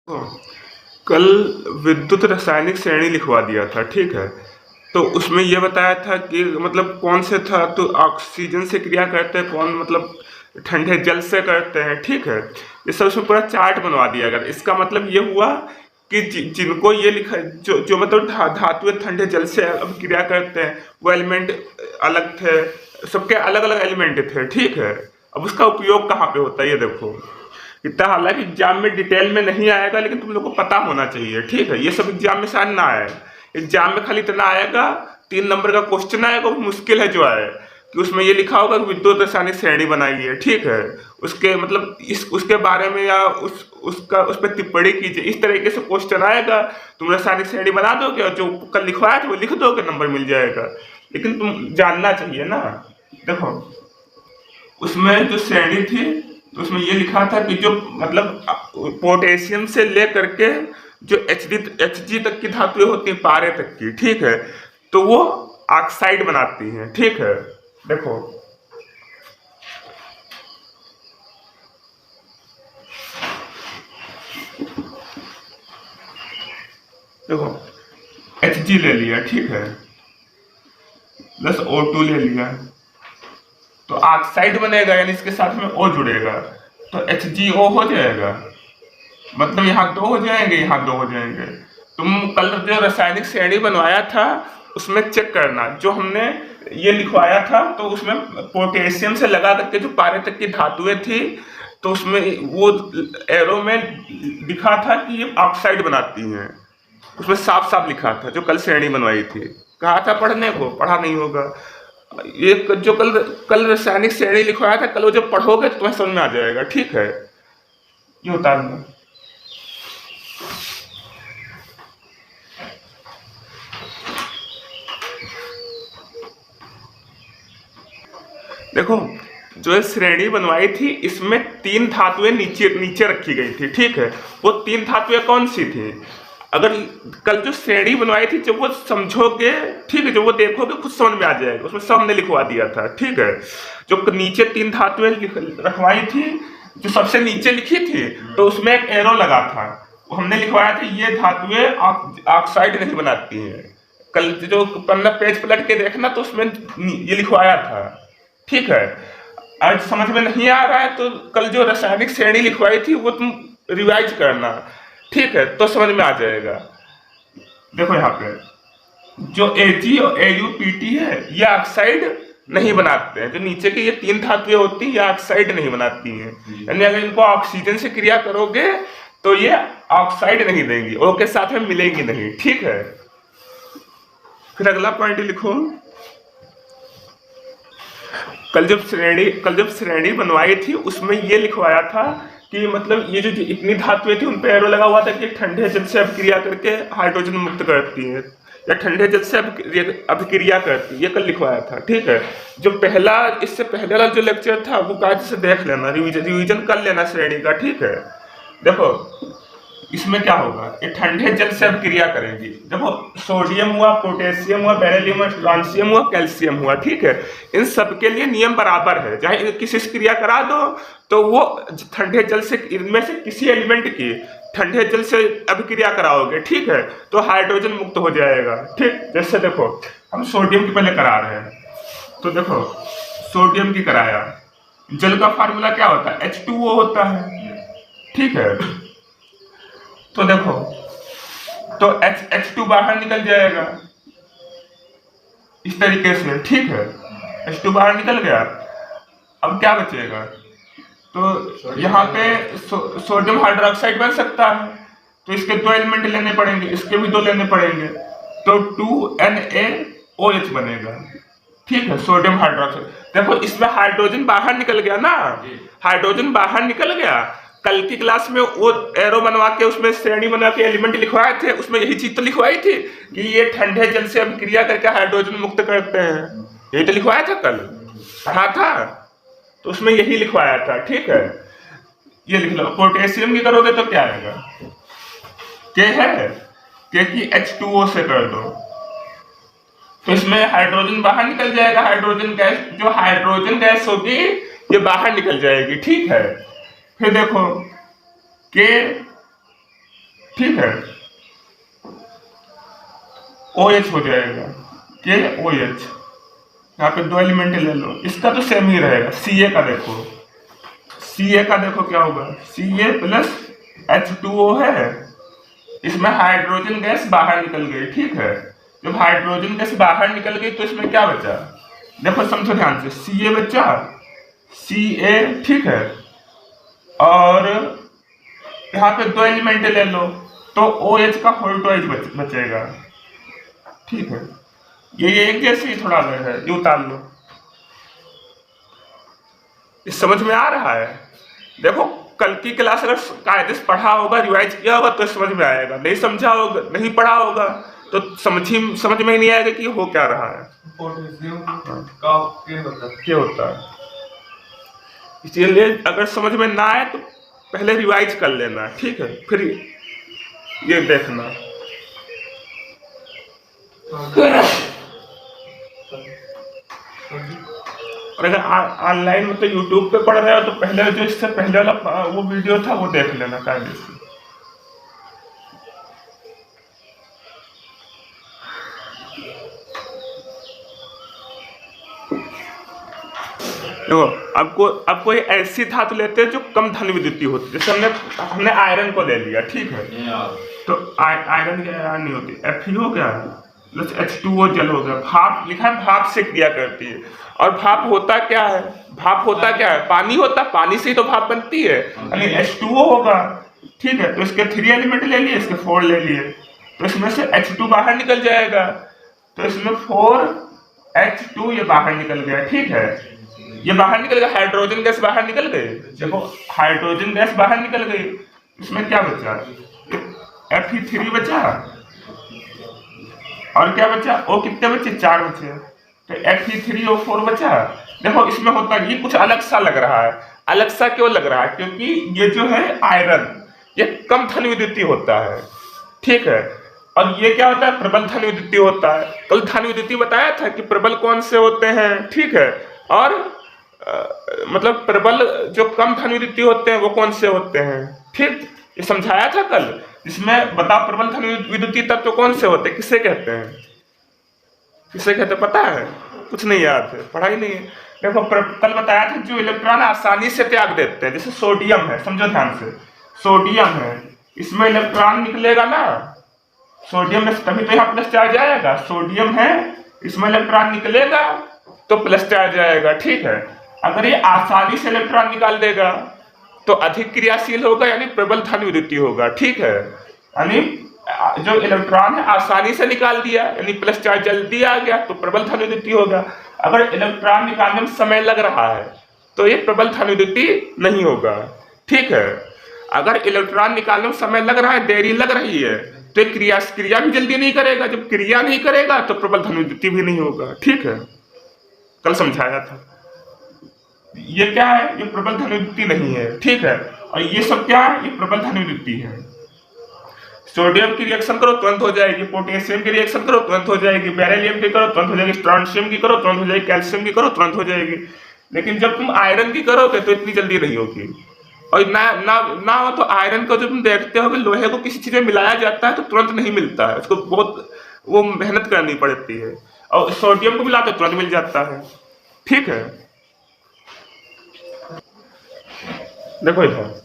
कल विद्युत रासायनिक श्रेणी लिखवा दिया था, ठीक है। तो उसमें यह बताया था कि मतलब कौन से था तो ऑक्सीजन से क्रिया करते हैं, कौन मतलब ठंडे जल से करते हैं, ठीक है। ये सब उसमें पूरा चार्ट बनवा दिया गया। इसका मतलब ये हुआ कि जिनको ये लिखा जो जो मतलब धातु ठंडे जल से अब क्रिया करते हैं वो एलिमेंट अलग थे, सबके अलग अलग एलिमेंट थे, ठीक है। अब उसका उपयोग कहाँ पे होता है ये देखो। इतना हालांकि एग्जाम में डिटेल में नहीं आएगा, लेकिन तुम लोग को पता होना चाहिए, ठीक है। ये सब एग्जाम में शायद ना आए। एग्जाम में खाली इतना आएगा, 3 नंबर का क्वेश्चन आएगा, वो मुश्किल है जो आए कि उसमें ये लिखा होगा कि विद्युत रासायनिक श्रेणी बनाई है, ठीक है। उसके मतलब इस उसके बारे में या उस पर टिप्पणी कीजिए, इस तरीके से क्वेश्चन आएगा। तुम रासायनिक श्रेणी बना दोगे और जो कल लिखवाया था वो लिख दोगे, नंबर मिल जाएगा। लेकिन तुम जानना चाहिए ना। देखो उसमें जो श्रेणी थी तो उसमें ये लिखा था कि जो मतलब पोटेशियम से लेकर के जो एच जी तक की धातुएं होती हैं, पारे तक की, ठीक है, तो वो ऑक्साइड बनाती हैं, ठीक है। देखो देखो एच जी ले लिया, ठीक है, प्लस O2 ले लिया, तो ऑक्साइड बनेगा, यानी इसके साथ में O जुड़ेगा, तो HgO हो जाएगा। मतलब यहाँ 2 हो जाएंगे, यहाँ 2 हो जाएंगे। तुम कल जो रासायनिक श्रेणी बनवाया था उसमें चेक करना, जो हमने ये लिखवाया था तो उसमें पोटेशियम से लगा करके जो पारे तक की धातुएं थी, तो उसमें वो एरो में लिखा था कि ये ऑक्साइड बनाती हैं। उसमें साफ साफ लिखा था, जो कल श्रेणी बनवाई थी। कहा था पढ़ने को, पढ़ा नहीं होगा। ये जो कल कल रासायनिक श्रेणी लिखवाया था, कल वो जब पढ़ोगे तो तुम्हें समझ में आ जाएगा, ठीक है। ये उतार लो। देखो जो श्रेणी बनवाई थी इसमें 3 धातुएं नीचे नीचे रखी गई थी, ठीक है। वो 3 धातुएं कौन सी थी? अगर कल जो श्रेणी बनवाई थी, जब वो समझोगे, ठीक है, जो वो देखोगे खुद समझ में आ जाएगा। उसमें सब हमने लिखवा दिया था, ठीक है। जो नीचे 3 धातुएं रखवाई थी, जो सबसे नीचे लिखी थी, तो उसमें एक एरो लगा था, हमने लिखवाया था ये धातुएं ऑक्साइड नहीं बनाती हैं। कल जो पन्ना पेज पलट के देखना तो उसमें ये लिखवाया था, ठीक है। आज समझ में नहीं आ रहा है तो कल जो रासायनिक श्रेणी लिखवाई थी वो तुम रिवाइज करना, ठीक है, तो समझ में आ जाएगा। देखो यहाँ पे जो Ag और AuPt है ये ऑक्साइड नहीं बनाते हैं। जो नीचे की ये 3 धातुएं होती हैं ये ऑक्साइड नहीं बनाती हैं, यानी अगर इनको ऑक्सीजन से क्रिया करोगे तो ये ऑक्साइड नहीं देंगी, O के साथ में मिलेंगी नहीं, ठीक है। फिर अगला पॉइंट लिखो। कल जब श्रेणी बनवाई थी उसमें ये लिखवाया था कि मतलब ये जो इतनी धातुएं थी उन पे एरो लगा हुआ था कि ठंडे जल से अभिक्रिया करके हाइड्रोजन मुक्त करती है या ठंडे जल से अभिक्रिया करती है, ये कल लिखवाया था, ठीक है। जो पहला इससे पहले वाला जो लेक्चर था वो कायदे से देख लेना, रिवीजन कर लेना श्रेणी का, ठीक है। देखो इसमें क्या होगा, ये ठंडे जल से अभिक्रिया करेंगी। देखो सोडियम हुआ, पोटेशियम हुआ, बेरिलियम हुआ, फ्रांसियम हुआ, कैल्शियम हुआ, ठीक है। इन सबके लिए नियम बराबर है, चाहे किसी से क्रिया करा दो तो वो ठंडे जल से, इनमें से किसी एलिमेंट की ठंडे जल से अभिक्रिया कराओगे, ठीक है, तो हाइड्रोजन मुक्त हो जाएगा, ठीक। जैसे देखो हम सोडियम की पहले करा रहे हैं, तो देखो सोडियम की कराया, जल का फार्मूला क्या होता है, H2O होता है, ठीक है। तो देखो तो H2 बाहर निकल जाएगा इस तरीके से, ठीक है। H2 बाहर निकल गया, अब क्या बचेगा, तो यहाँ पे सोडियम हाइड्रोक्साइड बन सकता है, तो इसके 2 एलिमेंट लेने पड़ेंगे, इसके भी 2 लेने पड़ेंगे, तो 2NaOH बनेगा, ठीक है, सोडियम हाइड्रोक्साइड। देखो इसमें हाइड्रोजन बाहर निकल गया ना, हाइड्रोजन बाहर निकल गया। कल की क्लास में वो एरो बनवा के उसमें श्रेणी बना के एलिमेंट लिखवाए थे, उसमें यही चीज तो लिखवाई थी कि ये ठंडे जल से अभिक्रिया करके हाइड्रोजन मुक्त करते हैं, यही तो लिखवाया था कल, पढ़ा था, तो उसमें यही लिखवाया था, ठीक है। ये लिख लो। पोटेशियम की करोगे तो क्या आएगा, के है, के की H2O से कर दो, तो इसमें हाइड्रोजन बाहर निकल जाएगा, हाइड्रोजन गैस, जो हाइड्रोजन गैस होगी ये बाहर निकल जाएगी, ठीक है। फिर देखो के ठीक है, OH हो जाएगा, KOH। यहाँ पे 2 एलिमेंट ले लो, इसका तो सेम ही रहेगा। Ca का देखो, Ca का देखो क्या होगा, Ca प्लस H2O है, इसमें हाइड्रोजन गैस बाहर निकल गई, ठीक है। जब हाइड्रोजन गैस बाहर निकल गई तो इसमें क्या बचा, देखो समझो ध्यान से, Ca बचा, Ca, ठीक है, और यहाँ पे 2 एलिमेंट ले लो तो OH का होल टॉइज बचेगा, ठीक है। ये एक जैसे ही थोड़ा अलग है, ये उतार लो। इस समझ में आ रहा है? देखो कल की क्लास अगर कायदे से पढ़ा होगा, रिवाइज किया होगा तो समझ में आएगा, नहीं समझा होगा, नहीं पढ़ा होगा तो समझ में ही नहीं आएगा कि हो क्या रहा है। पोटेशियम का क्या होता है, इसलिए अगर समझ में ना आए तो पहले रिवाइज कर लेना, ठीक है, फिर ये देखना। और अगर ऑनलाइन में तो यूट्यूब पे पढ़ रहे हो तो पहले जो इससे पहले वाला वो वीडियो था वो देख लेना कायदे से। देखो अब कोई ऐसी धातु लेते हैं जो कम धन विद्युतीय होती है, जैसे हमने आयरन को ले लिया, ठीक है, तो आयरन क्या नहीं होती, FeO क्या है प्लस H2O जल हो गया। भाप लिखा है, भाप से क्रिया करती है, और भाप होता क्या है, भाप होता क्या है, पानी होता, पानी से ही तो भाप बनती है, यानी H2O होगा, ठीक है। तो इसके 3 एलिमेंट ले लिए, इसके 4 ले लिए, तो इसमें से H2 बाहर निकल जाएगा, तो इसमें 4H2 ये बाहर निकल गया, ठीक है, ये बाहर निकल गया, हाइड्रोजन गैस बाहर निकल गई, देखो हाइड्रोजन गैस बाहर निकल गई, इसमें क्या बचा, Fe3 बचा, और क्या बचा, O कितने बचे, 4 बचे, तो Fe3O4 बचा। देखो इसमें होता है, ये कुछ अलग सा लग रहा है, अलग सा क्यों लग रहा है, क्योंकि ये जो है आयरन ये कम धन विद्युतीय होता है, ठीक है, और ये क्या होता है, प्रबल धन विद्युतीय होता है। कल धन विद्युतीय बताया था कि प्रबल कौन से होते हैं, ठीक है, और मतलब प्रबल जो कम धन विद्युतीय होते हैं वो कौन से होते हैं, ठीक, ये समझाया था कल। इसमें बताओ प्रबल धन विद्युतीय तत्व कौन से होते हैं, किसे कहते हैं, किसे कहते हैं पता है, कुछ नहीं याद है, पढ़ाई नहीं है। देखो कल बताया था जो इलेक्ट्रॉन आसानी से त्याग देते हैं, जैसे सोडियम है, समझो ध्यान से, सोडियम है, इसमें इलेक्ट्रॉन निकलेगा ना, सोडियम में तभी तो यहाँ प्लस चार्ज आएगा, सोडियम है इसमें इलेक्ट्रॉन निकलेगा तो प्लस चार्ज आएगा, ठीक है। अगर ये आसानी से इलेक्ट्रॉन निकाल देगा तो अधिक क्रियाशील होगा, यानी प्रबल धन विद्युतीय होगा, ठीक है, यानी जो इलेक्ट्रॉन है आसानी से निकाल दिया, यानी प्लस चार्ज जल्दी आ गया तो प्रबल धन विद्युतीय होगा। अगर इलेक्ट्रॉन निकालने में समय लग रहा है तो ये प्रबल धन विद्युतीय नहीं होगा, ठीक है। अगर इलेक्ट्रॉन निकालने में समय लग रहा है, देरी लग रही है, तो क्रिया भी जल्दी नहीं करेगा, जब क्रिया नहीं करेगा तो प्रबल धन विद्युतीय भी नहीं होगा, ठीक है, कल समझाया था। ये क्या है, ये प्रबल धन विद्युतीय नहीं है, ठीक है, और ये सब क्या है, ये प्रबल धन विद्युतीय है। सोडियम की रिएक्शन करो तुरंत हो जाएगी, पोटेशियम की रिएक्शन करो तुरंत हो जाएगी, बेरिलियम की करो तुरंत हो जाएगी, स्ट्रोंशियम की करो तुरंत हो जाएगी, कैल्शियम की करो तुरंत हो जाएगी, लेकिन जब तुम आयरन की करोगे तो इतनी जल्दी नहीं होगी। और ना हो तो आयरन को जब तुम देखते हो लोहे को किसी चीज में मिलाया जाता है तो तुरंत नहीं मिलता है, उसको बहुत वो मेहनत करनी पड़ती है, और सोडियम को मिलाते तुरंत मिल जाता है, ठीक है। देखो इधर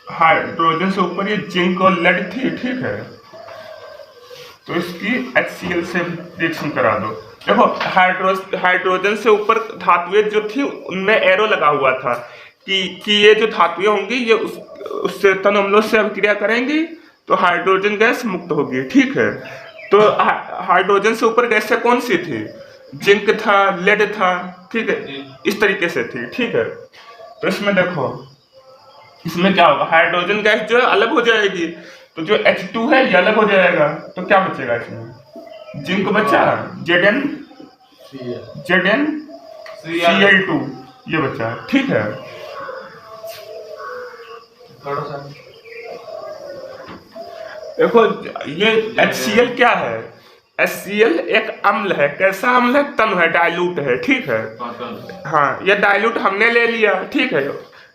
हाइड्रोजन से ऊपर ये जिंक और लेड थी, ठीक है, तो इसकी HCl से रिएक्शन करा दो। देखो हाइड्रोजन से ऊपर धातुएं जो थी उनमें एरो लगा हुआ था कि ये जो धातुएं होंगी ये उससे तन अम्लों से अभिक्रिया करेंगी तो हाइड्रोजन गैस मुक्त होगी, ठीक है। तो हाइड्रोजन से ऊपर गैसें कौन सी थी, जिंक था, लेड था, ठीक है, इस तरीके से थी, ठीक है। तो इसमें देखो इसमें क्या होगा, हाइड्रोजन गैस जो है अलग हो जाएगी, तो जो H2 है ये अलग हो जाएगा, तो क्या बचेगा इसमें, जिंक बचा, ZnCl2 ये बचा, ठीक है। देखो ये HCl क्या है, HCl एक अम्ल है। कैसा अम्ल है? तनु है, डाइल्यूट है, ठीक है। हाँ, ये डाइल्यूट हमने ले लिया, ठीक है,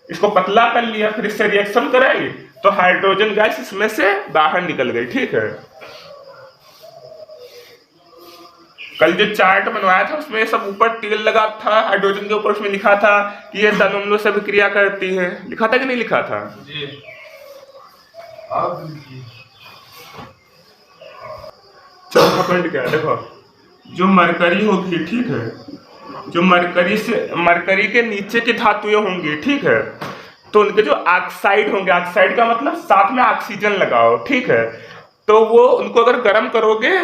इसको पतला कर लिया, फिर इससे रिएक्शन कराई तो हाइड्रोजन गैस इसमें से बाहर निकल गई, ठीक है। कल जो चार्ट बनवाया था उसमें सब ऊपर तेल लगा था, हाइड्रोजन के ऊपर उसमें लिखा था कि ये तनु अम्लों से क्रिया करती है। लिखा था कि नहीं लिखा था? चौथा पॉइंट क्या है? देखो, जो मरकरी होगी, ठीक है, जो मरकरी के नीचे की धातुएं होंगी, ठीक है, तो उनके जो ऑक्साइड होंगे, ऑक्साइड का मतलब साथ में ऑक्सीजन लगाओ, ठीक है, तो वो उनको अगर गर्म करोगे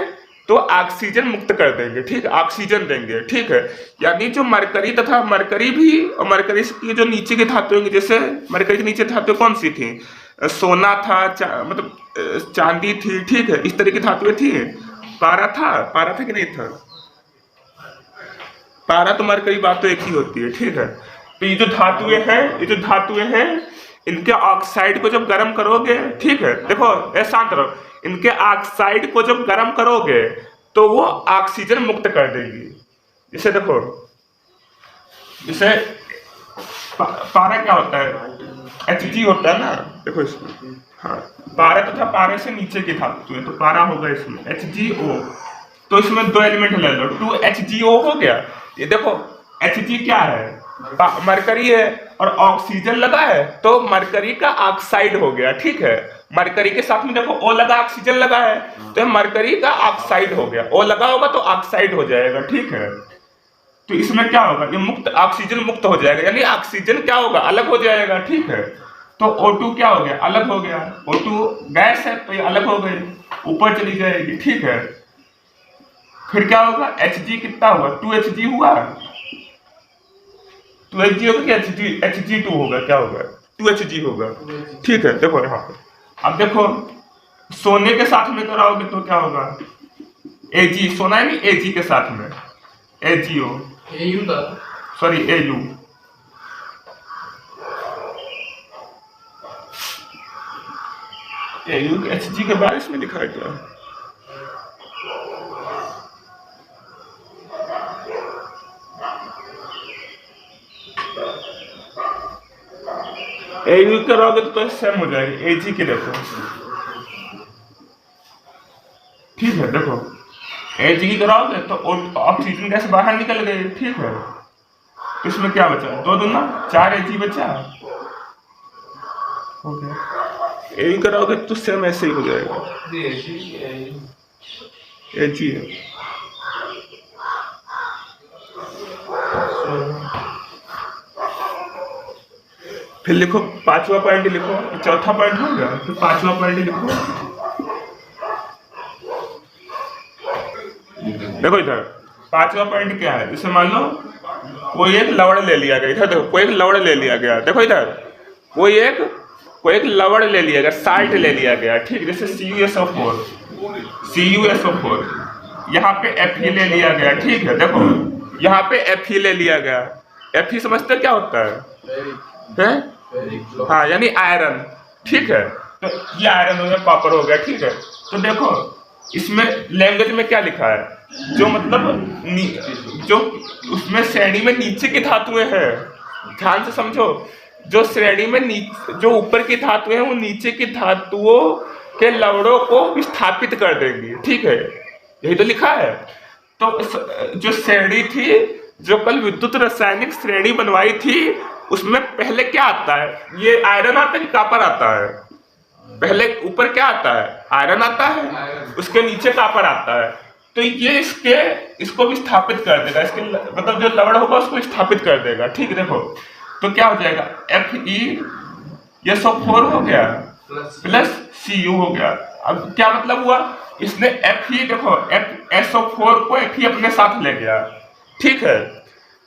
तो ऑक्सीजन मुक्त कर देंगे, ठीक है, ऑक्सीजन देंगे, ठीक है। यानी जो मरकरी तथा मरकरी भी, और मरकरी की जो नीचे की धातुएं होंगी, जैसे मरकरी की नीचे धातुएं कौन सी थी? सोना था, मतलब चांदी थी, ठीक है, इस तरह की धातुएं थी। पारा था कि नहीं था? पारा तो मरकरी बात तो एक ही होती है, ठीक है। तो ये जो धातुएं हैं, इनके ऑक्साइड को जब गर्म करोगे, ठीक है, देखो शांत रहो, इनके ऑक्साइड को जब गर्म करोगे तो वो ऑक्सीजन मुक्त कर देगी। जैसे देखो, जैसे पारा क्या होता है? Hg होता है ना, देखो इसमें, हाँ, पारा तथा पारे से नीचे की धातु है, तो पारा होगा इसमें HgO, तो इसमें दो एलिमेंट ले लो, 2HgO हो गया। ये देखो Hg क्या है? मरकरी है, और ऑक्सीजन लगा है तो मरकरी का ऑक्साइड हो गया, ठीक है। मरकरी के साथ में देखो O लगा, ऑक्सीजन लगा है, तो मरकरी का ऑक्साइड हो गया। O लगा होगा तो ऑक्साइड हो जाएगा, ठीक है। तो इसमें क्या होगा? ये मुक्त, ऑक्सीजन मुक्त हो जाएगा, यानी ऑक्सीजन क्या होगा? अलग हो जाएगा, ठीक है। तो O2 क्या हो गया? अलग हो गया। O2 गैस है तो ये अलग हो गई, ऊपर चली जाएगी, ठीक है। फिर क्या होगा? Hg कितना होगा? 2Hg हुआ, 2Hg होगा कि Hg2 होगा? क्या होगा? 2Hg होगा, ठीक है। देखो यहाँ पे, अब देखो, सोने के साथ में कराओगे तो क्या होगा? Ag, सोना है नहीं, Ag के साथ में AgO, सॉरी Au, Hg के बारे में लिखा है क्या? Au कराओगे तो सेम हो जाएगी Ag की, देखो, ठीक है। देखो Ag की कराओगे तो ऑक्सीजन गैस बाहर निकल गई, ठीक है। तो इसमें क्या बचा? 2 दूना 4 Ag बचा, हो गया। Au कराओगे तो सेम ऐसे ही हो जाएगा, Ag है। फिर लिखो पांचवा पॉइंट लिखो, चौथा पॉइंट हो गया, फिर पांचवा पॉइंट लिखो। देखो इधर पांचवा पॉइंट क्या है? जैसे मान लो कोई एक लवड़ ले लिया गया, इधर देखो, कोई एक लवड़ ले लिया गया, देखो इधर, कोई एक लवड़ ले लिया गया, साल्ट ले लिया गया, ठीक, जैसे CuSO4, यहाँ पे Fe ले लिया गया, ठीक है। देखो यहाँ पे Fe ले लिया गया, Fe समझते क्या होता है? हाँ, यानी आयरन, ठीक है। तो ये आयरन हो गया, कॉपर हो गया, ठीक है। तो देखो इसमें लैंग्वेज में क्या लिखा है? जो मतलब जो उसमें श्रेणी में नीचे की धातुएं हैं, ध्यान से समझो, जो श्रेणी में जो ऊपर की धातुएं हैं वो नीचे की धातुओं के लवड़ों को विस्थापित कर देंगी, ठीक है, यही तो लिखा है। तो जो श्रेणी थी, जो कल विद्युत रासायनिक श्रेणी बनवाई थी, उसमें पहले क्या आता है? ये आयरन आता है कि कॉपर आता है? पहले ऊपर क्या आता है? आयरन आता है, उसके नीचे कॉपर आता है। तो ये इसको विस्थापित कर देगा, इसके मतलब जो लवड़ होगा उसको विस्थापित कर देगा, ठीक है। देखो तो क्या हो जाएगा? FeSO4 हो गया प्लस Cu हो गया। अब क्या मतलब हुआ? इसने Fe, देखो SO4 को Fe अपने साथ ले गया, ठीक है।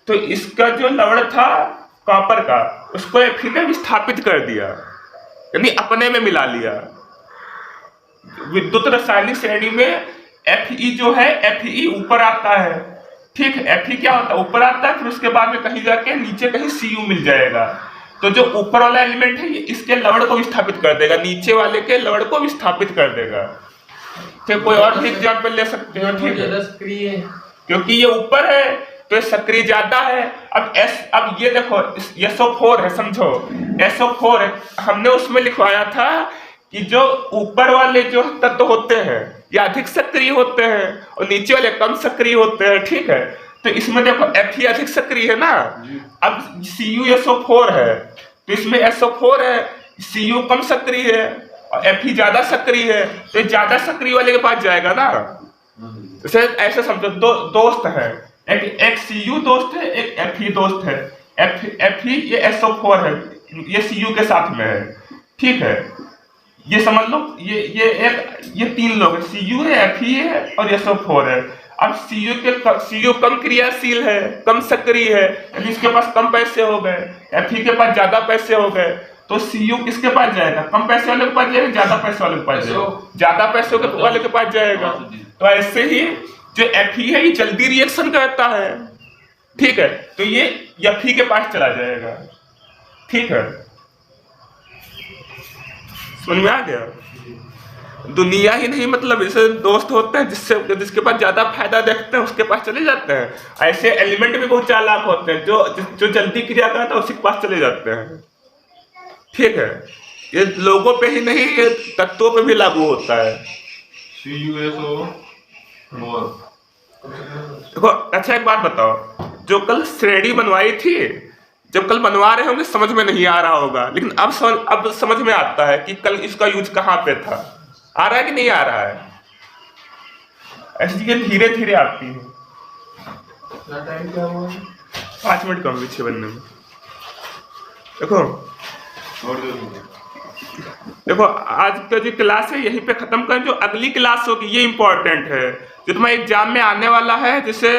तो इसका जो लवड़ था कॉपर का, उसको Fe में विस्थापित कर दिया, यानी अपने में मिला लिया। विद्युत रासायनिक श्रेणी में Fe जो है, Fe ऊपर आता है, ठीक है। Fe क्या होता है? ऊपर आता है, फिर उसके बाद में कहीं जाके नीचे कहीं Cu मिल जाएगा। तो जो ऊपर वाला एलिमेंट है ये इसके लवड़ को विस्थापित कर देगा, नीचे वाले के लवड़ को विस्थापित कर देगा, ठीक, कोई और भी एग्जाम्पल ले सकते हो। ठीक है, सक्रिय है क्योंकि ये ऊपर है तो ये सक्रिय ज्यादा है। अब ये देखो SO4 है, समझो SO4 है, हमने उसमें लिखवाया था कि जो ऊपर वाले जो तत्व होते हैं ये अधिक सक्रिय होते हैं और नीचे वाले कम सक्रिय होते हैं। ठीक है, तो इसमें देखो Fe अधिक सक्रिय है ना, अब CuSO4 है तो इसमें SO4 है, Cu कम सक्रिय है और Fe ज्यादा सक्रिय है, तो ये ज्यादा सक्रिय वाले के पास जाएगा ना। जैसे ऐसे समझो, दोस्त है, एक Cu दोस्त है, एक Fe दोस्त है। Fe ये SO4 है, ये Cu के साथ में है। ठीक है, ये समझ लो, ये तीन लोग है, Cu है, Fe है और SO4 है। अब Cu कम क्रियाशील है, कम सक्रिय है, यानी इसके पास कम पैसे हो गए, Fe के पास ज्यादा पैसे हो गए, तो Cu किसके पास जाएगा? कम पैसे वाले के पास जाएगा, ज्यादा पैसे वाले के पास जाएगा? ज्यादा पैसे वाले के पास जाएगा। तो ऐसे ही जो Fe है ये जल्दी रिएक्शन करता है। ठीक है, तो ये Fe के पास चला जाएगा। ठीक है, समझ में आ गया? दुनिया ही नहीं, मतलब ऐसे दोस्त होते हैं जिसके पास ज्यादा फायदा देखते हैं उसके पास चले जाते हैं। ऐसे एलिमेंट भी बहुत चालाक होते हैं, जो जल्दी क्रिया करता है उसी के पास चले जाते हैं। ठीक है, ये लोगों पे ही नहीं, ये तत्वों पे भी लागू होता है। देखो, अच्छा एक बात बताओ, जो कल श्रेणी बनवाई थी, जब कल बनवा रहे होंगे समझ में नहीं आ रहा होगा, लेकिन अब समझ में आता है कि कल इसका यूज कहाँ पे था। आ रहा है कि नहीं आ रहा है? ऐसी चीजें धीरे धीरे आती है। 5 मिनट कम 6 बनने में। देखो आज का जो क्लास है यहीं पे खत्म करें। जो अगली क्लास होगी ये इंपॉर्टेंट है, जो तुम्हारे एग्जाम में आने वाला है, जैसे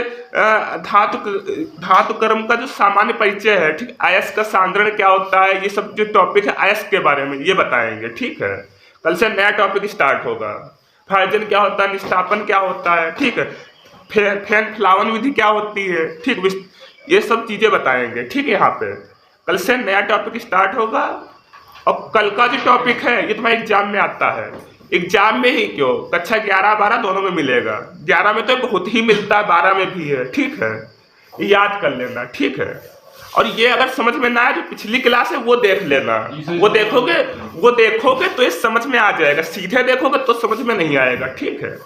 धातु कर्म का जो सामान्य परिचय है। ठीक, अयस्क का सांद्रण क्या होता है, ये सब जो टॉपिक है अयस्क के बारे में ये बताएंगे। ठीक है, कल से नया टॉपिक स्टार्ट होगा। भाजन क्या होता है, निष्ठापन क्या होता है, ठीक है, फैन फ्लावन विधि क्या होती है, ठीक, ये सब चीजें बताएंगे। ठीक है, यहाँ पे कल से नया टॉपिक स्टार्ट होगा। और कल का जो टॉपिक है ये तुम्हारे एग्जाम में आता है। एग्जाम में ही क्यों, कक्षा 11-12 दोनों में मिलेगा। 11 में तो बहुत ही मिलता है, 12 में भी है। ठीक है, याद कर लेना। ठीक है, और ये अगर समझ में ना आए जो पिछली क्लास है वो देख लेना। वो देखोगे तो ये समझ में आ जाएगा, सीधे देखोगे तो समझ में नहीं आएगा। ठीक है।